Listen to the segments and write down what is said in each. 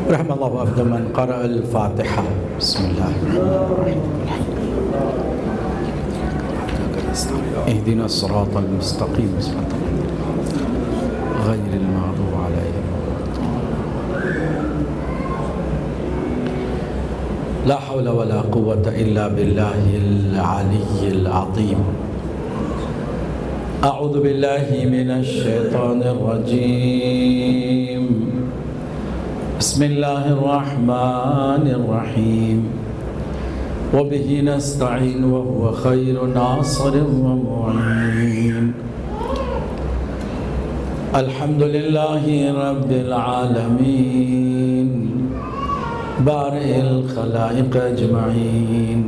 رحم الله عبد من قرأ الفاتحة. بسم الله اهدنا الصراط المستقيم غير المغضوب عليهم. لا حول ولا قوة إلا بالله العلي العظيم. أعوذ بالله من الشيطان الرجيم. بسم الله الرحمن الرحيم. وبه نستعين وهو خير ناصر ومعين. الحمد لله رب العالمين بارئ الخلائق أجمعين.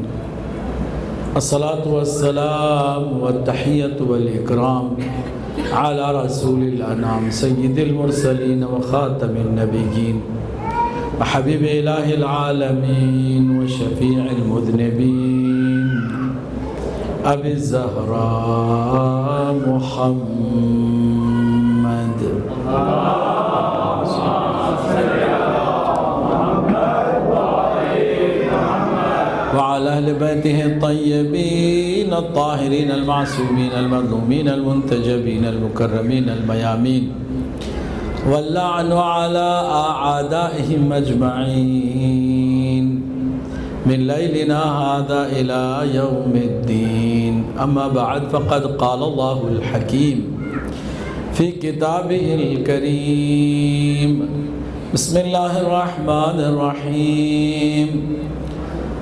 الصلاة والسلام والتحية والإكرام على رسول الأنام سيد المرسلين وخاتم النبيين وحبيب إله العالمين وشفيع المذنبين أبي الزهراء محمد وعلى أهل بيته الطيبين الطاهرين المعصومين المظلومين المنتجبين المكرمين الميامين واللعن على أعدائهم أجمعين من ليلنا هذا إلى يوم الدين. أما بعد فقد قال الله الحكيم في كتابه الكريم. بسم الله الرحمن الرحيم.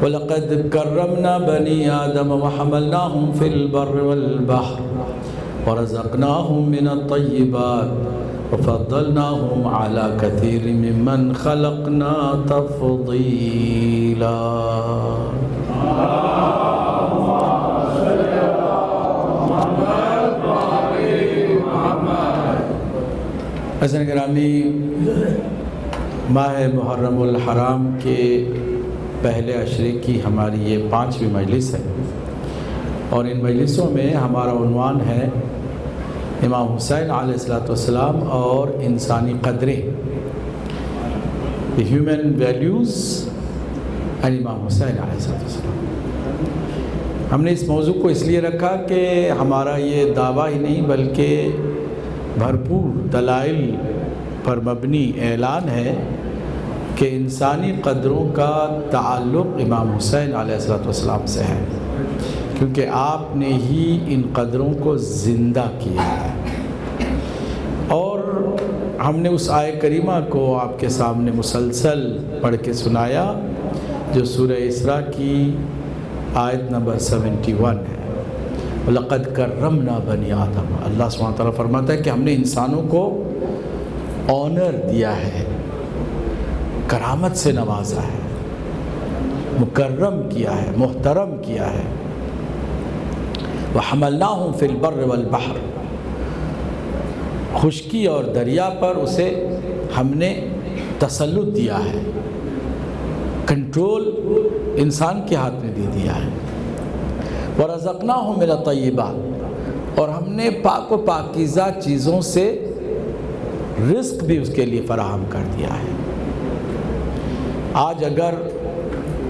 وَلَقَدْ كَرَّمْنَا بَنِي آدَمَ وَحَمَلْنَاهُمْ فِي الْبَرِّ وَالْبَحْرِ وَرَزَقْنَاهُمْ مِنَ الطَّيِّبَاتِ وَفَضَّلْنَاهُمْ عَلَى كَثِيرٍ مِّمَّنْ خَلَقْنَا تَفْضِيلًا. حضرات گرامی، ماہ محرم الحرام کے پہلے عشرے کی ہماری یہ 5ویں مجلس ہے، اور ان مجلسوں میں ہمارا عنوان ہے امام حسین علیہ السلام اور انسانی قدریں، ہیومن ویلیوز اینڈ امام حسین علیہ السلام. ہم نے اس موضوع کو اس لیے رکھا کہ ہمارا یہ دعویٰ ہی نہیں بلکہ بھرپور دلائل پر مبنی اعلان ہے کہ انسانی قدروں کا تعلق امام حسین علیہ السلام سے ہے، کیونکہ آپ نے ہی ان قدروں کو زندہ کیا ہے. اور ہم نے اس آیہ کریمہ کو آپ کے سامنے مسلسل پڑھ کے سنایا جو سورہ اسراء کی آیت نمبر 71 ہے. وَلَقَدْ كَرَّمْنَا بَنِي آدَمَ. اللہ سبحانہ وتعالیٰ فرماتا ہے کہ ہم نے انسانوں کو آنر دیا ہے، کرامت سے نوازا ہے، مکرم کیا ہے، محترم کیا ہے. وَحَمَلْنَاهُمْ فِي الْبَرِّ وَالْبَحْرِ. خشکی اور دریا پر اسے ہم نے تسلط دیا ہے، کنٹرول انسان کے ہاتھ میں دے دیا ہے. وَرَزَقْنَاهُمْ مِنَ الطَّيِّبَاتِ. اور ہم نے پاک و پاکیزہ چیزوں سے رزق بھی اس کے لیے فراہم کر دیا ہے. آج اگر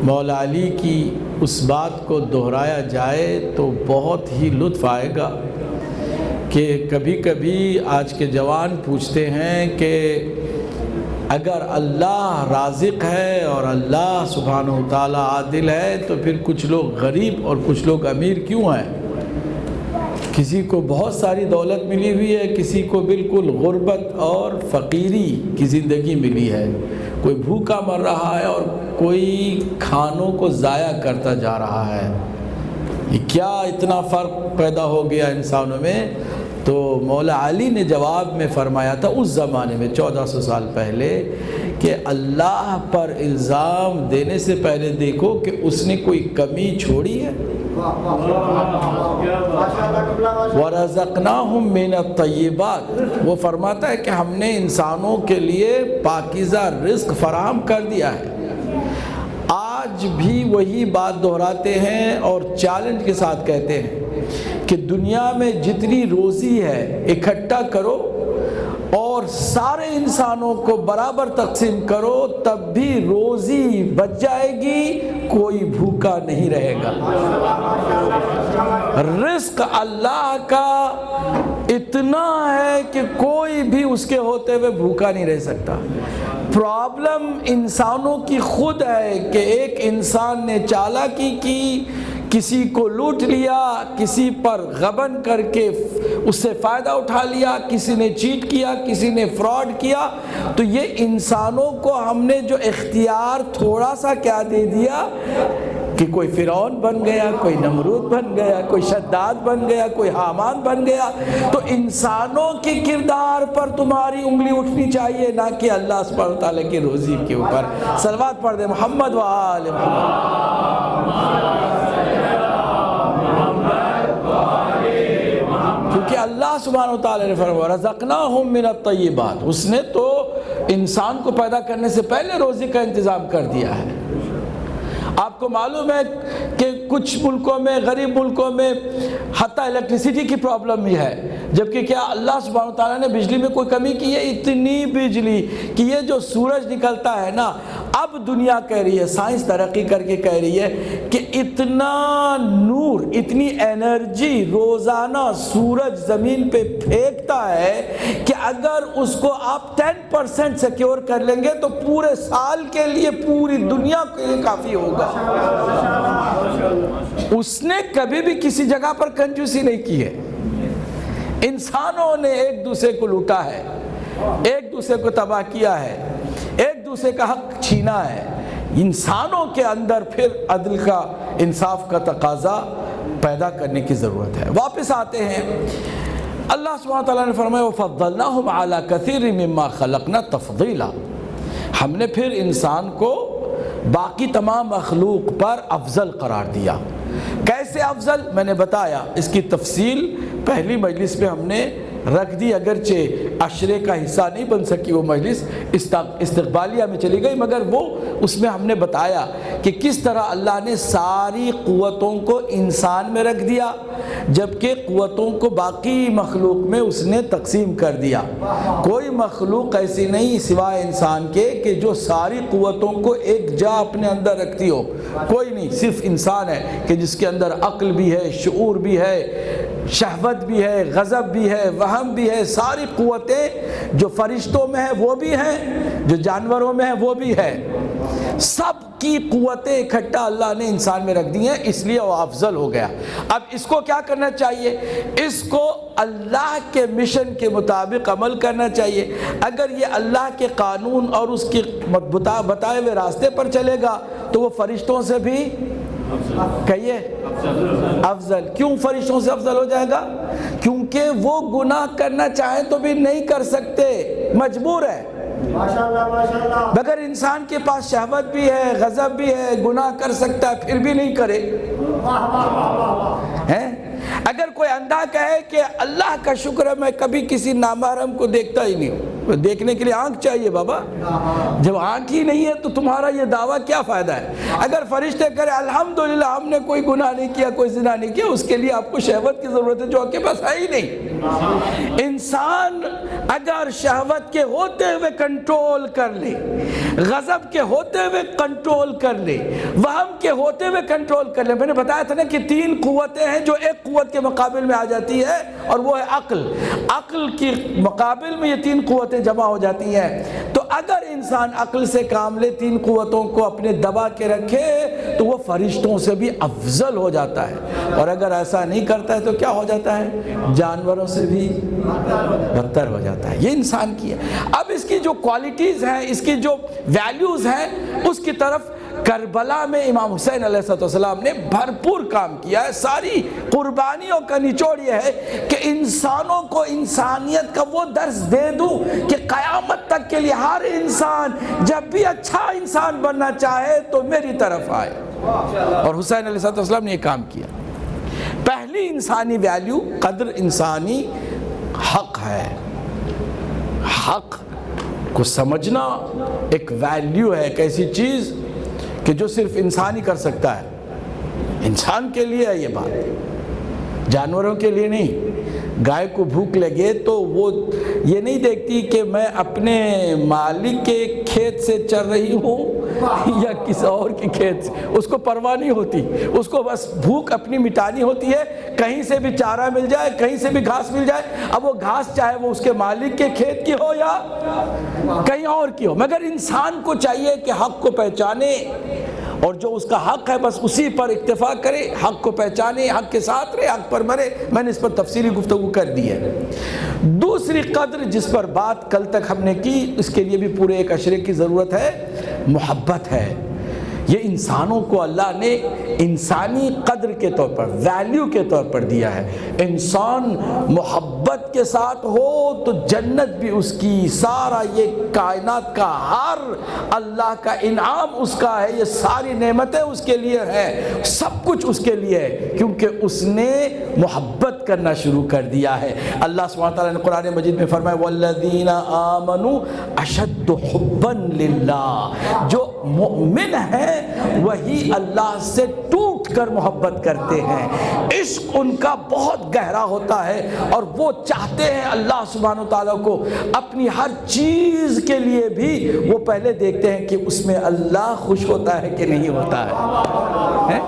مولا علی کی اس بات کو دہرایا جائے تو بہت ہی لطف آئے گا کہ کبھی کبھی آج کے جوان پوچھتے ہیں کہ اگر اللہ رازق ہے اور اللہ سبحانہ و تعالیٰ عادل ہے تو پھر کچھ لوگ غریب اور کچھ لوگ امیر کیوں ہیں؟ کسی کو بہت ساری دولت ملی ہوئی ہے، کسی کو بالکل غربت اور فقیری کی زندگی ملی ہے. کوئی بھوکا مر رہا ہے اور کوئی کھانوں کو ضائع کرتا جا رہا ہے. یہ کیا اتنا فرق پیدا ہو گیا انسانوں میں؟ تو مولا علی نے جواب میں فرمایا تھا اس زمانے میں 1400 سال پہلے کہ اللہ پر الزام دینے سے پہلے دیکھو کہ اس نے کوئی کمی چھوڑی ہے. وَرَزَقْنَاهُمْ مِنَ الطَّيِّبَاتِ. وہ فرماتا ہے کہ ہم نے انسانوں کے لیے پاکیزہ رزق فراہم کر دیا ہے. آج بھی وہی بات دہراتے ہیں اور چیلنج کے ساتھ کہتے ہیں کہ دنیا میں جتنی روزی ہے اکٹھا کرو اور سارے انسانوں کو برابر تقسیم کرو تب بھی روزی بچ جائے گی، کوئی بھوکا نہیں رہے گا۔ رزق اللہ کا اتنا ہے کہ کوئی بھی اس کے ہوتے ہوئے بھوکا نہیں رہ سکتا۔ پرابلم انسانوں کی خود ہے کہ ایک انسان نے چالاکی کی، کسی کو لوٹ لیا، کسی پر غبن کر کے اس سے فائدہ اٹھا لیا، کسی نے چیٹ کیا، کسی نے فراڈ کیا۔ تو یہ انسانوں کو ہم نے جو اختیار تھوڑا سا کیا دے دیا کہ کوئی فرعون بن گیا، کوئی نمرود بن گیا، کوئی شداد بن گیا، کوئی حامان بن گیا۔ تو انسانوں کے کردار پر تمہاری انگلی اٹھنی چاہیے، نہ کہ اللہ سبحانہ وتعالیٰ کی روزی کے اوپر۔ صلوات پڑھ دیں محمد و آل محمد۔ کیونکہ اللہ سبحانہ وتعالیٰ نے فرمایا رزقناہم من الطیبات، اس نے تو انسان کو پیدا کرنے سے پہلے روزی کا انتظام کر دیا ہے۔ آپ کو معلوم ہے کہ کچھ ملکوں میں، غریب ملکوں میں حتیٰ الیکٹریسٹی کی پرابلم بھی ہے، جبکہ کیا اللہ سبحانہ وتعالیٰ نے بجلی میں کوئی کمی کی ہے؟ اتنی بجلی کہ یہ جو سورج نکلتا ہے نا، اب دنیا کہہ رہی ہے، سائنس ترقی کر کے کہہ رہی ہے کہ اتنا نور، اتنی انرجی روزانہ سورج زمین پہ پھینکتا ہے کہ اگر اس کو آپ 10% سیکیور کر لیں گے تو پورے سال کے لیے، پوری دنیا کے لیے کافی ہوگا۔ اس نے کبھی بھی کسی جگہ پر کنجوسی نہیں کی ہے۔ انسانوں نے ایک دوسرے کو لوٹا ہے، ایک دوسرے کو تباہ کیا ہے، ایک دوسرے کا حق چھینا ہے۔ انسانوں کے اندر پھر عدل کا، انصاف کا تقاضا پیدا کرنے کی ضرورت ہے۔ واپس آتے ہیں، اللہ سبحانہ تعالیٰ نے فرمایا وَفَضَّلْنَاهُمْ عَلَى كَثِيرٍ مِّمَّا خَلَقْنَا تَفْضِيلًا، ہم نے پھر انسان کو باقی تمام مخلوق پر افضل قرار دیا۔ کیسے افضل؟ میں نے بتایا، اس کی تفصیل پہلی مجلس میں ہم نے رکھ دی، اگرچہ عشرے کا حصہ نہیں بن سکی وہ مجلس، استقبالیہ میں چلی گئی، مگر وہ اس میں ہم نے بتایا کہ کس طرح اللہ نے ساری قوتوں کو انسان میں رکھ دیا، جبکہ قوتوں کو باقی مخلوق میں اس نے تقسیم کر دیا۔ کوئی مخلوق ایسی نہیں سوائے انسان کے کہ جو ساری قوتوں کو ایک جا اپنے اندر رکھتی ہو، کوئی نہیں، صرف انسان ہے کہ جس کے اندر عقل بھی ہے، شعور بھی ہے، شہوت بھی ہے، غضب بھی ہے، وہم بھی ہے۔ ساری قوتیں جو فرشتوں میں ہیں وہ بھی ہیں، جو جانوروں میں ہیں وہ بھی ہے، سب کی قوتیں اکٹھا اللہ نے انسان میں رکھ دی ہیں، اس لیے وہ افضل ہو گیا۔ اب اس کو کیا کرنا چاہیے؟ اس کو اللہ کے مشن کے مطابق عمل کرنا چاہیے۔ اگر یہ اللہ کے قانون اور اس کے بتائے ہوئے راستے پر چلے گا تو وہ فرشتوں سے بھی کہیے افضل۔ کیوں فرشتوں سے افضل ہو جائے گا؟ کیونکہ وہ گناہ کرنا چاہیں تو بھی نہیں کر سکتے، مجبور ہے۔ مگر انسان کے پاس شہوت بھی ہے، غضب بھی ہے، گناہ کر سکتا ہے پھر بھی نہیں کرے۔ اگر کوئی اندھا کہے کہ اللہ کا شکر ہے میں کبھی کسی نامحرم کو دیکھتا ہی نہیں ہوں، دیکھنے کے لیے آنکھ چاہیے بابا، جب آنکھ ہی نہیں ہے تو تمہارا یہ دعویٰ کیا فائدہ ہے؟ اگر فرشتے کرے الحمدللہ ہم نے کوئی گناہ نہیں کیا، کوئی زنا نہیں کیا، اس کے لیے آپ کو شہوت کی ضرورت ہے جو آپ کے پاس ہے ہی نہیں۔ انسان اگر شہوت کے ہوتے ہوئے کنٹرول کر لے، غضب کے ہوتے ہوئے کنٹرول کر لے، وہم کے ہوتے ہوئے کنٹرول کر لے، میں نے بتایا تھا نا کہ 3 قوتیں ہیں جو ایک قوت کے مقابل میں آ جاتی ہے، اور وہ ہے عقل۔ عقل کے مقابل میں یہ 3 قوتیں جمع ہو جاتی ہیں۔ تو اگر انسان عقل سے کام لے، 3 قوتوں کو اپنے دبا کے رکھے تو وہ فرشتوں سے بھی افضل ہو جاتا ہے، اور اگر ایسا نہیں کرتا ہے تو کیا ہو جاتا ہے؟ جانوروں سے بھی بدتر ہو جاتا ہے۔ یہ انسان کی ہے۔ اب اس کی جو کوالٹیز ہیں، اس کی جو ویلیوز ہیں، اس کی طرف کربلا میں امام حسین علیہ السلام نے بھرپور کام کیا ہے۔ ساری قربانیوں کا نچوڑ یہ ہے کہ انسانوں کو انسانیت کا وہ درس دے دوں کہ قیامت تک کے لیے ہر انسان جب بھی اچھا انسان بننا چاہے تو میری طرف آئے، اور حسین علیہ السلام نے یہ کام کیا۔ پہلی انسانی ویلیو، قدر انسانی حق ہے۔ حق کو سمجھنا ایک ویلیو ہے، ایک ایسی چیز کہ جو صرف انسان ہی کر سکتا ہے۔ انسان کے لیے ہے یہ بات، جانوروں کے لیے نہیں۔ گائے کو بھوک لگے تو وہ یہ نہیں دیکھتی کہ میں اپنے مالک کے کھیت سے چر رہی ہوں یا کسی اور کے کھیت سے، اس کو پرواہ نہیں ہوتی، اس کو بس بھوک اپنی مٹانی ہوتی ہے، کہیں سے بھی چارہ مل جائے، کہیں سے بھی گھاس مل جائے، اب وہ گھاس چاہے وہ اس کے مالک کے کھیت کی ہو یا کہیں اور کی ہو، مگر انسان کو چاہیے کہ حق کو پہچانے اور جو اس کا حق ہے بس اسی پر اکتفا کرے، حق کو پہچانے، حق کے ساتھ رہے، حق پر مرے۔ میں نے اس پر تفصیلی گفتگو کر دی ہے۔ دوسری قدر جس پر بات کل تک ہم نے کی، اس کے لیے بھی پورے ایک اشرے کی ضرورت ہے، محبت ہے۔ یہ انسانوں کو اللہ نے انسانی قدر کے طور پر، ویلیو کے طور پر دیا ہے۔ انسان محبت کے ساتھ ہو تو جنت بھی اس کی، سارا یہ کائنات کا ہر اللہ کا انعام اس کا ہے، یہ ساری نعمتیں اس کے لیے ہیں، سب کچھ اس کے لیے ہے، کیونکہ اس نے محبت کرنا شروع کر دیا ہے۔ اللہ سبحانہ وتعالیٰ نے قرآن مجید میں فرمایا وَالَّذِينَ آمَنُوا أَشَدُّ حُبًّا لِلَّهِ، جو مؤمن ہیں وہی اللہ سے ٹوٹ کر محبت کرتے ہیں، عشق ان کا بہت گہرا ہوتا ہے اور وہ چاہتے ہیں اللہ سبحانہ وتعالیٰ کو اپنی ہر چیز کے لیے بھی وہ پہلے دیکھتے ہیں کہ اس میں اللہ خوش ہوتا ہے کہ نہیں ہوتا ہے۔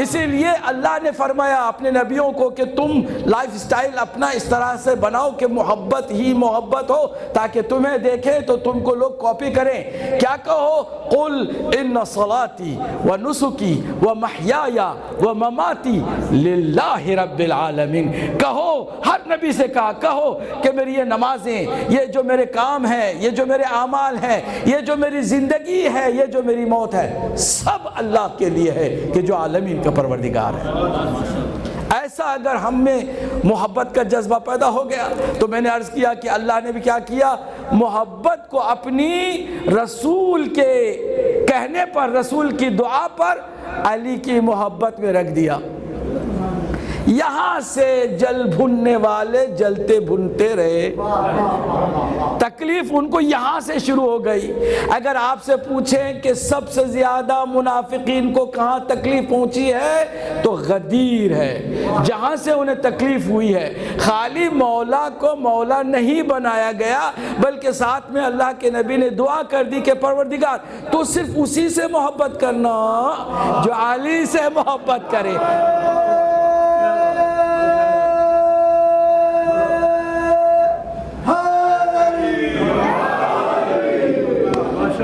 اسی لیے اللہ نے فرمایا اپنے نبیوں کو کہ تم لائف سٹائل اپنا اس طرح سے بناؤ کہ محبت ہی محبت ہو، تاکہ تمہیں دیکھیں تو تم کو لوگ کاپی کریں۔ کیا کہو؟ قل ان صلاتی و نسکی و محیایا و مماتی للہ رب العالمین، کہو، ہر نبی سے کہو کہ میری یہ نمازیں، یہ جو میرے کام ہیں، یہ جو میرے اعمال ہیں، یہ جو میری زندگی ہے، یہ جو میری موت ہے، سب اللہ کے لیے ہے کہ جو عالمین کا پروردگار ہے۔ ایسا اگر ہم میں محبت کا جذبہ پیدا ہو گیا تو میں نے عرض کیا کہ اللہ نے بھی کیا کیا، محبت کو اپنی رسول کے کہنے پر، رسول کی دعا پر علی کی محبت میں رکھ دیا۔ یہاں سے جل بھننے والے جلتے بھنتے رہے، تکلیف ان کو یہاں سے شروع ہو گئی۔ اگر آپ سے پوچھیں کہ سب سے زیادہ منافقین کو کہاں تکلیف پہنچی ہے تو غدیر ہے، جہاں سے انہیں تکلیف ہوئی ہے۔ خالی مولا کو مولا نہیں بنایا گیا بلکہ ساتھ میں اللہ کے نبی نے دعا کر دی کہ پروردگار تو صرف اسی سے محبت کرنا جو علی سے محبت کرے۔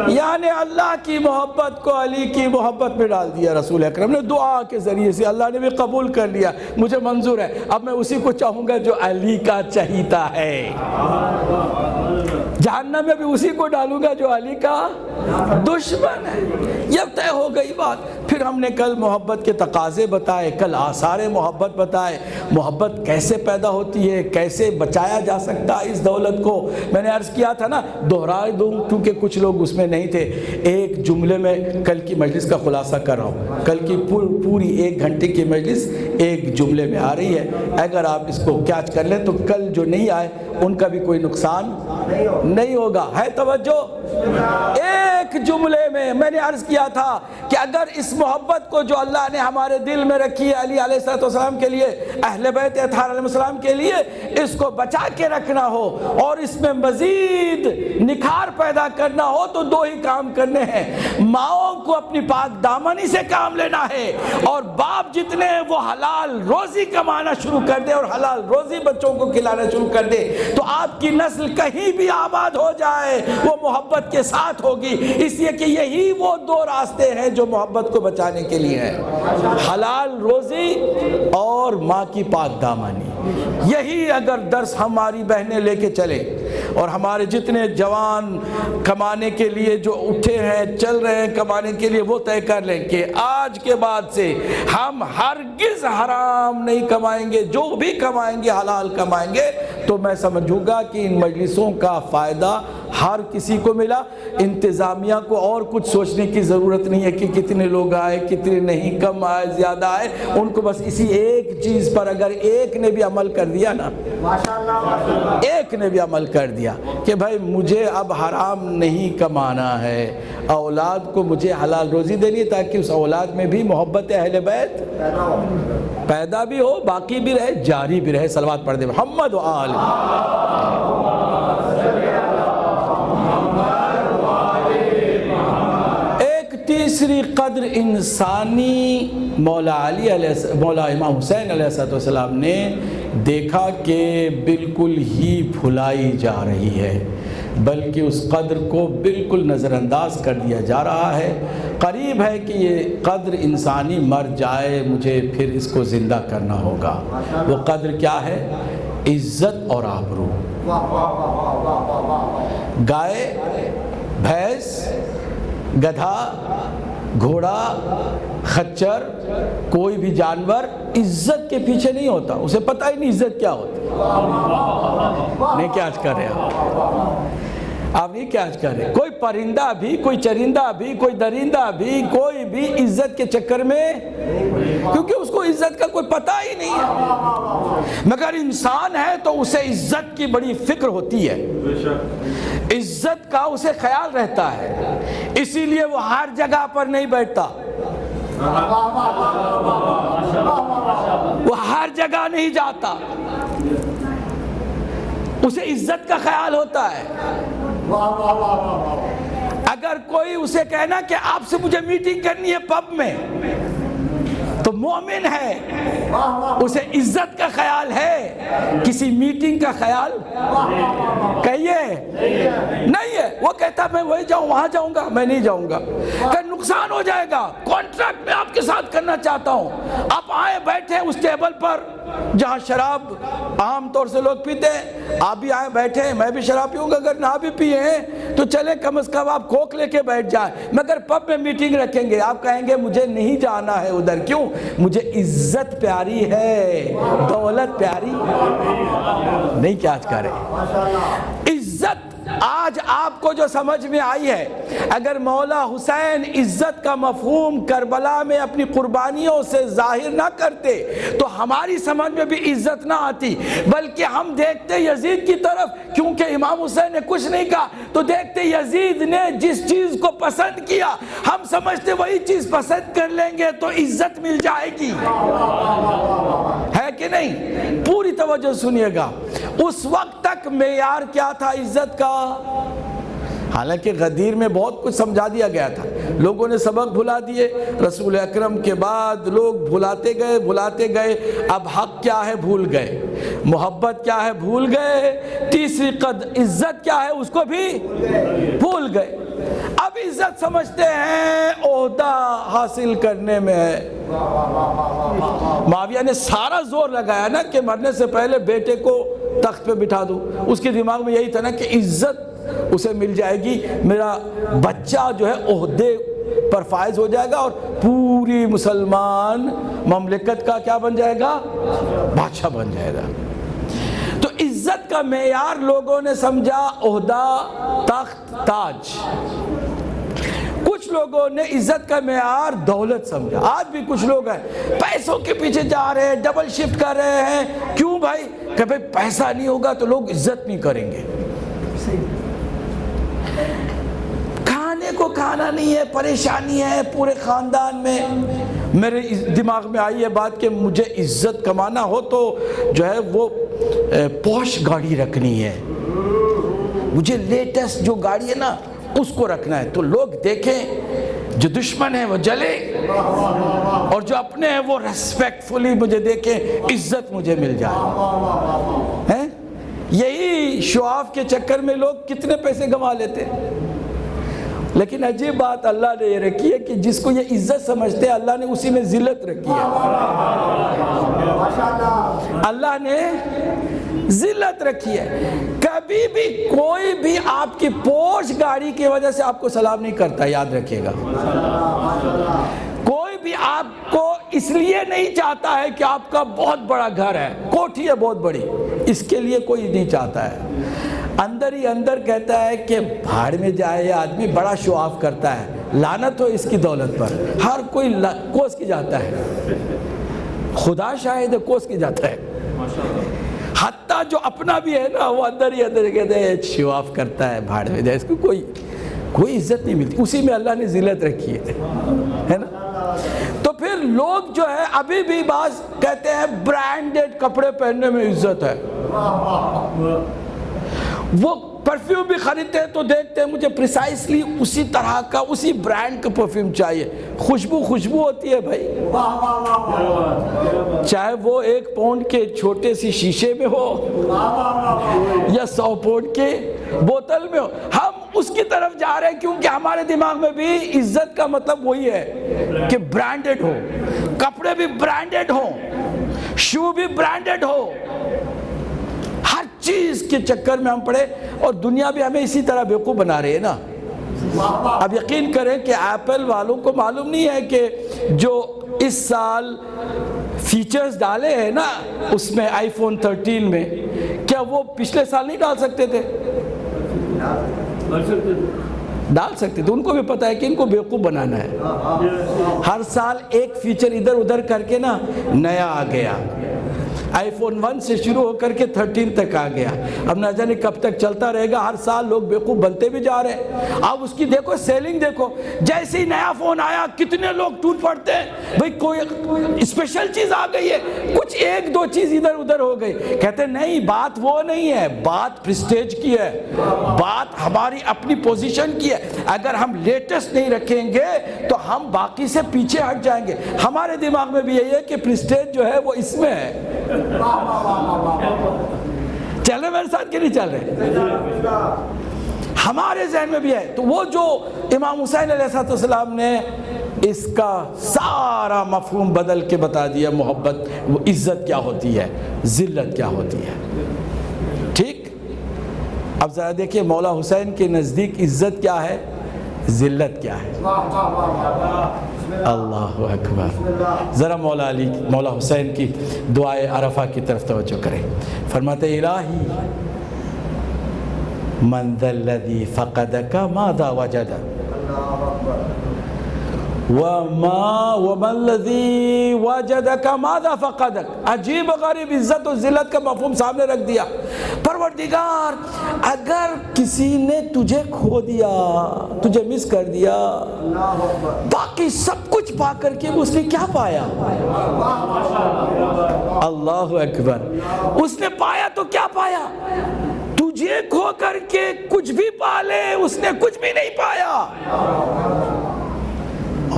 یعنی اللہ کی محبت کو علی کی محبت میں ڈال دیا رسول اکرم نے، دعا کے ذریعے سے اللہ نے بھی قبول کر لیا، مجھے منظور ہے، اب میں اسی کو چاہوں گا جو علی کا چہیتا ہے۔ جہنم میں بھی اسی کو ڈالوں گا جو علی کا دشمن ہے۔ یہ طے ہو گئی بات۔ پھر ہم نے کل محبت کے تقاضے بتائے، کل آثار محبت بتائے، محبت کیسے پیدا ہوتی ہے، کیسے بچایا جا سکتا ہے اس دولت کو۔ میں نے عرض کیا تھا نا، دہرا دوں کیونکہ کچھ لوگ اس میں نہیں تھے، ایک جملے میں کل کی مجلس کا خلاصہ کر رہا ہوں۔ کل کی پوری 1 گھنٹے کی مجلس ایک جملے میں آ رہی ہے، اگر آپ اس کو کیچ کر لیں تو کل جو نہیں آئے ان کا بھی کوئی نقصان نہیں ہوگا۔ ہے توجہ؟ ایک جملے میں نے عرض کیا تھا کہ اگر اس محبت کو جو اللہ نے ہمارے دل میں رکھی ہے علی علیہ السلام کے لیے، اہل بیت اطہار علیہ السلام کے لیے، اس کو بچا کے رکھنا ہو اور اس میں مزید نکھار پیدا کرنا ہو تو 2 ہی کام کرنے ہیں۔ ماؤں کو اپنی پاک دامنی سے کام لینا ہے، اور باپ جتنے ہیں وہ حلال روزی کمانا شروع کر دے اور حلال روزی بچوں کو کھلانا شروع کر دے، تو آپ کی نسل کہیں بھی آباد ہو جائے وہ محبت کے ساتھ ہوگی۔ اس لیے کہ یہی وہ 2 راستے ہیں جو محبت کو بچانے کے لیے ہیں، حلال روزی اور ماں کی پاک دامنی۔ یہی اگر درس ہماری بہنیں لے کے چلے اور ہمارے جتنے جوان کمانے کے لیے جو اٹھے ہیں، چل رہے ہیں کمانے کے لیے، وہ طے کر لیں کہ آج کے بعد سے ہم ہرگز حرام نہیں کمائیں گے، جو بھی کمائیں گے حلال کمائیں گے، تو میں سمجھوں گا کہ ان مجلسوں کا فائدہ ہر کسی کو ملا۔ انتظامیہ کو اور کچھ سوچنے کی ضرورت نہیں ہے کہ کتنے لوگ آئے، کتنے نہیں، کم آئے، زیادہ آئے، ان کو بس اسی ایک چیز پر اگر ایک نے بھی عمل کر دیا نا، ایک نے بھی عمل کر دیا کہ بھائی مجھے اب حرام نہیں کمانا ہے، اولاد کو مجھے حلال روزی دینی ہے تاکہ اس اولاد میں بھی محبت اہل بیت پیدا بھی ہو، باقی بھی رہے، جاری بھی رہے۔ صلوات پڑھ دے محمد و آل۔ ایک تیسری قدر انسانی مولا امام حسین علیہ السلام نے دیکھا کہ بالکل ہی بھلائی جا رہی ہے، بلکہ اس قدر کو بالکل نظر انداز کر دیا جا رہا ہے۔ قریب ہے کہ یہ قدر انسانی مر جائے، مجھے پھر اس کو زندہ کرنا ہوگا۔ وہ قدر کیا ہے؟ عزت اور آبرو۔ گائے، بھینس، گدھا، گھوڑا، خچر، کوئی بھی جانور عزت کے پیچھے نہیں ہوتا، اسے پتہ ہی نہیں عزت کیا ہوتی۔ نہیں کیا کر رہے آپ نہیں کیا کر رہے؟ کوئی پرندہ بھی، کوئی چرندہ بھی، کوئی درندہ بھی، کوئی بھی عزت کے چکر میں، کیونکہ اس کو عزت کا کوئی پتہ ہی نہیں ہے۔ مگر انسان ہے تو اسے عزت کی بڑی فکر ہوتی ہے، عزت کا اسے خیال رہتا ہے، اسی لیے وہ ہر جگہ پر نہیں بیٹھتا، وہ ہر جگہ نہیں جاتا، اسے عزت کا خیال ہوتا ہے۔ اگر کوئی اسے کہنا کہ آپ سے مجھے میٹنگ کرنی ہے پب میں، تو مومن ہے، اسے عزت کا خیال ہے، کسی میٹنگ کا خیال کہیے نہیں ہے۔ وہ کہتا میں وہی جاؤں، وہاں جاؤں گا، میں نہیں جاؤں گا، کہ نقصان ہو جائے گا، کانٹریکٹ میں آپ کے ساتھ کرنا چاہتا ہوں۔ آپ آئے بیٹھے اس ٹیبل پر جہاں شراب عام طور سے لوگ پیتے ہیں، آپ بھی آئے بیٹھے ہیں، میں بھی شراب پیوں گا، اگر نہ بھی پیے ہیں تو چلے کم از کم آپ کوک لے کے بیٹھ جائیں، مگر پب میں میٹنگ رکھیں گے، آپ کہیں گے مجھے نہیں جانا ہے ادھر۔ کیوں؟ مجھے عزت پیاری ہے، دولت پیاری نہیں۔ کیا کرے؟ عزت آج آپ کو جو سمجھ میں آئی ہے، اگر مولا حسین عزت کا مفہوم کربلا میں اپنی قربانیوں سے ظاہر نہ کرتے تو ہماری سمجھ میں بھی عزت نہ آتی، بلکہ ہم دیکھتے یزید کی طرف، کیونکہ امام حسین نے کچھ نہیں کہا تو دیکھتے یزید نے جس چیز کو پسند کیا، ہم سمجھتے وہی چیز پسند کر لیں گے تو عزت مل جائے گی، ہے کہ نہیں؟ پوری توجہ سنیے گا۔ اس وقت تک معیار کیا تھا عزت کا؟ حالانکہ غدیر میں بہت کچھ سمجھا دیا گیا تھا، لوگوں نے سبق بھلا دیے، رسول اکرم کے بعد لوگ بھلاتے گئے، اب حق کیا ہے بھول گئے، محبت کیا ہے بھول گئے، تیسری قدر عزت کیا ہے اس کو بھی بھول گئے۔ اب عزت سمجھتے ہیں عہدہ حاصل کرنے میں ہے۔ معاویہ نے سارا زور لگایا نا کہ مرنے سے پہلے بیٹے کو تخت پہ بٹھا دوں، اس کے دماغ میں یہی تھا نا کہ عزت اسے مل جائے گی، میرا بچہ جو ہے عہدے پر فائز ہو جائے گا اور پوری مسلمان مملکت کا کیا بن جائے گا؟ بادشاہ بن جائے گا۔ تو عزت کا معیار لوگوں نے سمجھا عہدہ، تخت، تاج۔ کچھ لوگوں نے عزت کا معیار دولت سمجھا، آج بھی کچھ لوگ ہیں پیسوں کے پیچھے جا رہے ہیں، ڈبل شفٹ کر رہے ہیں۔ کیوں بھائی؟ کہ بھائی پیسہ نہیں ہوگا تو لوگ عزت نہیں کریں گے، کھانے کو کھانا نہیں ہے، پریشانی ہے پورے خاندان میں۔ میرے دماغ میں آئی ہے بات کہ مجھے عزت کمانا ہو تو جو ہے وہ پوش گاڑی رکھنی ہے، مجھے لیٹسٹ جو گاڑی ہے نا اس کو رکھنا ہے، تو لوگ دیکھیں، جو دشمن ہے وہ جلے اور جو اپنے ہیں وہ ریسپیکٹفلی مجھے دیکھیں، عزت مجھے مل جائے۔ یہی شو آف کے چکر میں لوگ کتنے پیسے گنوا لیتے ہیں۔ لیکن عجیب بات اللہ نے یہ رکھی ہے کہ جس کو یہ عزت سمجھتے ہیں اللہ نے اسی میں ذلت رکھی ہے، اللہ نے ذلت رکھی ہے۔ کبھی بھی کوئی بھی آپ کی پوش گاڑی کی وجہ سے آپ کو سلام نہیں کرتا، یاد رکھیے گا۔ کوئی بھی آپ کو اس لیے نہیں چاہتا ہے کہ آپ کا بہت بڑا گھر ہے، کوٹھی ہے بہت بڑی، اس کے لیے کوئی نہیں چاہتا ہے۔ اندر ہی اندر کہتا ہے کہ بھاڑ میں جائے، یہ آدمی بڑا شو آف کرتا ہے، لعنت ہو اس کی دولت پر۔ ہر کوئی کوس کی جاتا ہے، خدا شاہد ہے کوس کی جاتا ہے، حتیٰ جو اپنا بھی ہے نا وہ اندر ہی اندر کہتے ہیں شو آف کرتا ہے، بھاڑ میں جائے، اس کو کوئی عزت نہیں ملتی، اسی میں اللہ نے ذلت رکھی ہے نا۔ تو پھر لوگ جو ہے ابھی بھی بعض کہتے ہیں برانڈڈ کپڑے پہننے میں عزت ہے، وہ پرفیوم بھی خریدتے ہیں تو دیکھتے ہیں مجھے پریسائسلی اسی طرح کا اسی برانڈ کا پرفیوم چاہیے، خوشبو ہوتی ہے بھائی، چاہے وہ 1 پاؤنڈ کے چھوٹے سی شیشے میں ہو یا 100 پاؤنڈ کے بوتل میں ہو، ہم اس کی طرف جا رہے ہیں کیونکہ ہمارے دماغ میں بھی عزت کا مطلب وہی ہے کہ برانڈڈ ہو، کپڑے بھی برانڈڈ ہوں، شو بھی برانڈڈ ہو، ہر چیز کے چکر میں ہم پڑے، اور دنیا بھی ہمیں اسی طرح بیوقوف بنا رہی ہے نا۔ اب یقین کریں کہ ایپل والوں کو معلوم نہیں ہے کہ جو اس سال فیچرز ڈالے ہیں نا اس میں آئی فون 13 میں، کیا وہ پچھلے سال نہیں ڈال سکتے تھے؟ ڈال سکتے تھے، ان کو بھی پتا ہے کہ ان کو بیوقوف بنانا ہے، ہر سال ایک فیچر ادھر ادھر کر کے نا نیا آ گیا، آئی فون 1 سے شروع ہو کر کے 13 تک آ گیا، اب نہ جانے کب تک چلتا رہے گا، ہر سال لوگ بیوقوف بنتے بھی جا رہے ہیں۔ اب اس کی دیکھو سیلنگ دیکھو، جیسے ہی نیا فون آیا کتنے لوگ ٹوٹ پڑتے ہیں، بھئی کوئی اسپیشل چیز آ گئی ہے، کچھ 1-2 چیز ادھر ادھر ہو گئی، کہتے ہیں نہیں بات وہ نہیں ہے، بات پریسٹیج کی ہے، بات ہماری اپنی پوزیشن کی ہے، اگر ہم لیٹسٹ نہیں رکھیں گے تو ہم باقی سے پیچھے ہٹ جائیں گے۔ ہمارے دماغ میں بھی یہی ہے کہ پریسٹیج جو ہے وہ اس میں ہے، چل رہے میرے ساتھ کہ نہیں چل رہے؟ ہمارے ذہن میں بھی ہے۔ تو وہ جو امام حسین علیہ السلام نے اس کا سارا مفہوم بدل کے بتا دیا، محبت، وہ عزت کیا ہوتی ہے، ذلت کیا ہوتی ہے، ٹھیک؟ اب ذرا دیکھیں مولا حسین کے نزدیک عزت کیا ہے، ذلت کیا ہے۔ اللہ اکبر۔ ذرا مولا حسین کی دعائے عرفہ کی طرف توجہ کریں، فرماتے الہی من ذا الذی فقدک ماذا وجد ومن الذی وجدک ماذا فقدک۔ عجیب غریب عزت و ذلت کا مفہوم سامنے رکھ دیا۔ پروردگار اگر کسی نے تجھے کھو دیا، تجھے مس کر دیا، باقی سب کچھ پا کر کے اس نے کیا پایا؟ اللہ اکبر۔ اس نے پایا تو کیا پایا؟ تجھے کھو کر کے کچھ بھی پا لے، اس نے کچھ بھی نہیں پایا،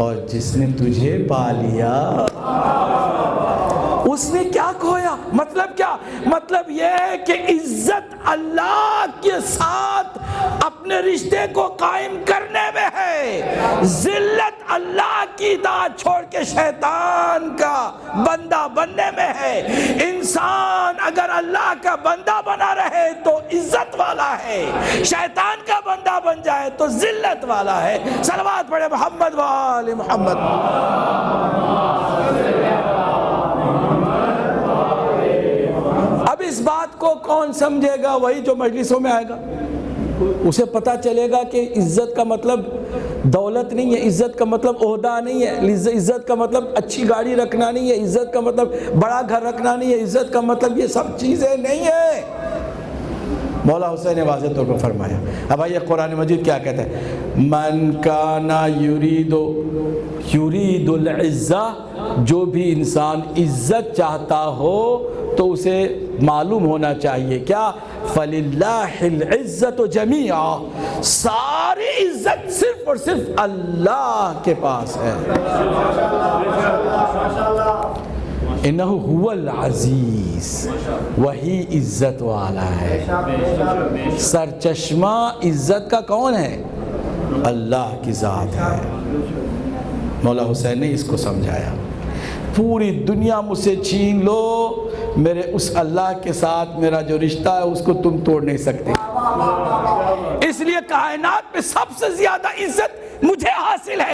اور جس نے تجھے پا لیا اس نے کیا کھویا؟ مطلب کیا؟ مطلب یہ ہے کہ عزت اللہ کے ساتھ اپنے رشتے کو قائم کرنے میں ہے، ذلت اللہ کی اطاعت چھوڑ کے شیطان کا بندہ بننے میں ہے۔ انسان اگر اللہ کا بندہ بنا رہے تو عزت والا ہے، شیطان کا بندہ بن جائے تو ذلت والا ہے۔ صلوات پڑھے محمد و آل محمد۔ اب اس بات کو کون سمجھے گا؟ وہی جو مجلسوں میں آئے گا، اسے پتہ چلے گا کہ عزت کا مطلب دولت نہیں ہے، عزت کا مطلب عہدہ نہیں ہے، عزت کا مطلب اچھی گاڑی رکھنا نہیں ہے، عزت کا مطلب بڑا گھر رکھنا نہیں ہے، عزت کا مطلب یہ سب چیزیں نہیں ہے۔ مولا حسین نے واضح طور پر فرمایا۔ اب آئیے قرآن مجید کیا کہتا ہے، من کانا یرید العزہ، جو بھی انسان عزت چاہتا ہو تو اسے معلوم ہونا چاہیے کیا، فَلِلَّهِ الْعِزَّةُ جَمِيعًا، ساری عزت صرف اور صرف اللہ کے پاس ہے۔ انہو هو العزیز، وہی عزت والا ہے۔ سرچشمہ عزت کا کون ہے؟ اللہ کی ذات ہے۔ مولا حسین نے اس کو سمجھایا، پوری دنیا مجھ سے چھین لو، میرے اس اللہ کے ساتھ میرا جو رشتہ ہے اس کو تم توڑ نہیں سکتے، اس لیے کائنات میں سب سے زیادہ عزت مجھے حاصل ہے۔